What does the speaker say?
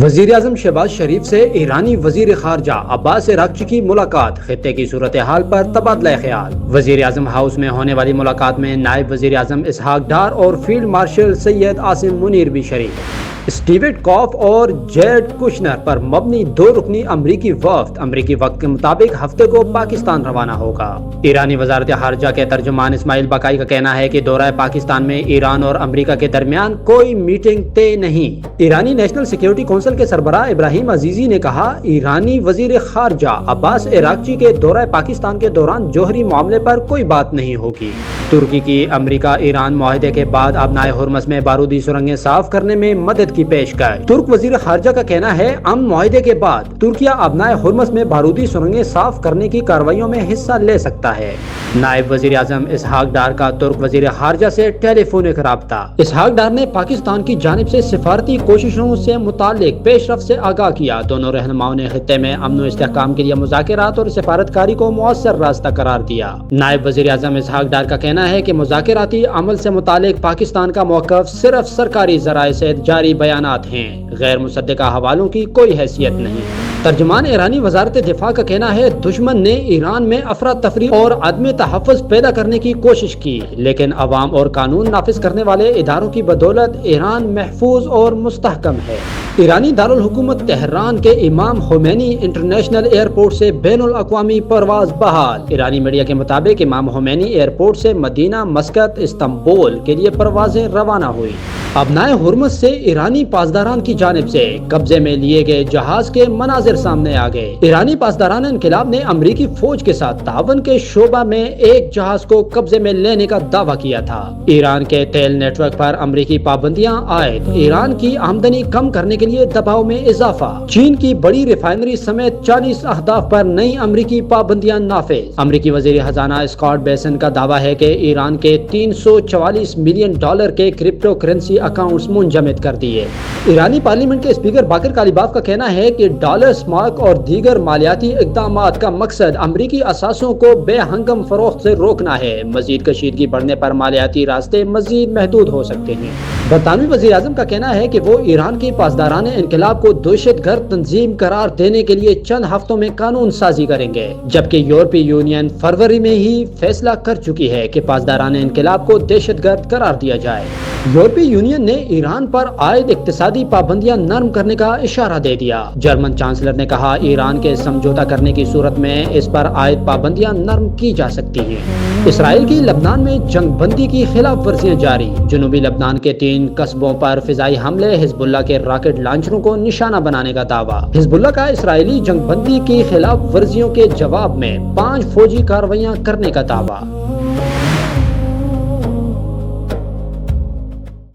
وزیراعظم شہباز شریف سے ایرانی وزیر خارجہ عباس اراغچی کی ملاقات، خطے کی صورتحال پر تبادلہ خیال۔ وزیر اعظم ہاؤس میں ہونے والی ملاقات میں نائب وزیر اعظم اسحاق ڈار اور فیلڈ مارشل سید عاصم منیر بھی شریک۔ اسٹیو وٹکوف اور جیرڈ کوشنر پر مبنی 2 رکنی امریکی وفد امریکی وقت کے مطابق ہفتے کو پاکستان روانہ ہوگا۔ ایرانی وزارت خارجہ کے ترجمان اسماعیل بقائی کا کہنا ہے کہ دورہ پاکستان میں ایران اور امریکہ کے درمیان کوئی میٹنگ طے نہیں۔ ایرانی نیشنل سیکیورٹی کونسل کے سربراہ ابراہیم عزیزی نے کہا، ایرانی وزیر خارجہ عباس اراغچی کے دورہ پاکستان کے دوران جوہری معاملے پر کوئی بات نہیں ہوگی۔ ترکی کی امریکہ ایران معاہدے کے بعد آبنائے ہرمز میں بارودی سرنگیں صاف کرنے میں مدد کی پیشکش۔ ترک وزیر خارجہ کا کہنا ہے، امن معاہدے کے بعد ترکیہ آبنائے ہرمز میں بارودی سرنگیں صاف کرنے کی کارروائیوں میں حصہ لے سکتا ہے۔ نائب وزیر اعظم اسحاق ڈار کا ترک وزیر خارجہ سے ٹیلی فونک رابطہ۔ اسحاق ڈار نے پاکستان کی جانب سے سفارتی کوششوں سے متعلق پیش رفت سے آگاہ کیا۔ دونوں رہنماؤں نے خطے میں امن و استحکام کے لیے مذاکرات اور سفارتکاری کو مؤثر راستہ قرار دیا۔ نائب وزیر اعظم اسحاق ڈار کا کہنا ہے کہ مذاکراتی عمل سے متعلق پاکستان کا موقف صرف سرکاری ذرائع سے جاری بیانات ہیں، غیر مصدقہ حوالوں کی کوئی حیثیت نہیں۔ ترجمان ایرانی وزارت دفاع کا کہنا ہے، دشمن نے ایران میں افراتفری اور عدم تحفظ پیدا کرنے کی کوشش کی، لیکن عوام اور قانون نافذ کرنے والے اداروں کی بدولت ایران محفوظ اور مستحکم ہے۔ ایرانی دارالحکومت تہران کے امام خمینی انٹرنیشنل ایئرپورٹ سے بین الاقوامی پرواز بحال۔ ایرانی میڈیا کے مطابق امام خمینی ایئرپورٹ سے مدینہ، مسقط، استنبول کے لیے پروازیں روانہ ہوئی۔ آبنائے ہرمز سے ایرانی پاسداران کی جانب سے قبضے میں لیے گئے جہاز کے مناظر سامنے آ گئے۔ ایرانی پاسداران انقلاب نے امریکی فوج کے ساتھ تعاون کے شعبہ میں ایک جہاز کو قبضے میں لینے کا دعویٰ کیا تھا۔ ایران کے تیل نیٹ ورک پر امریکی پابندیاں عائد، ایران کی آمدنی کم کرنے کے لیے دباؤ میں اضافہ، چین کی بڑی ریفائنری سمیت 40 اہداف پر نئی امریکی پابندیاں نافذ۔ امریکی وزیر خزانہ اسکاٹ بیسن کا دعویٰ ہے کہ ایران کے $344 ملین کے کرپٹو کرنسی اکاؤنٹس منجمد کر دیے۔ ایرانی پارلیمنٹ کے اسپیکر باقر کالیباف کا کہنا ہے کہ ڈالر سمارک اور دیگر مالیاتی اقدامات کا مقصد امریکی اثاثوں کو بے ہنگم فروخت سے روکنا ہے۔ مزید کشیدگی بڑھنے پر مالیاتی راستے مزید محدود ہو سکتے ہیں۔ برطانوی وزیر اعظم کا کہنا ہے کہ وہ ایران کی پاسداران انقلاب کو دہشت گرد تنظیم قرار دینے کے لیے چند ہفتوں میں قانون سازی کریں گے، جبکہ یورپی یونین فروری میں ہی فیصلہ کر چکی ہے کہ پاسداران انقلاب کو دہشت گرد قرار دیا جائے۔ یورپی یونین نے ایران پر عائد اقتصادی پابندیاں نرم کرنے کا اشارہ دے دیا۔ جرمن چانسلر نے کہا، ایران کے سمجھوتہ کرنے کی صورت میں اس پر عائد پابندیاں نرم کی جا سکتی ہیں۔ اسرائیل کی لبنان میں جنگ بندی کی خلاف ورزیاں جاری، جنوبی لبنان کے 3 قصبوں پر فضائی حملے، حزب اللہ کے راکٹ لانچروں کو نشانہ بنانے کا دعویٰ۔ حزب اللہ کا اسرائیلی جنگ بندی کی خلاف ورزیوں کے جواب میں 5 فوجی کارروائیاں کرنے کا دعویٰ۔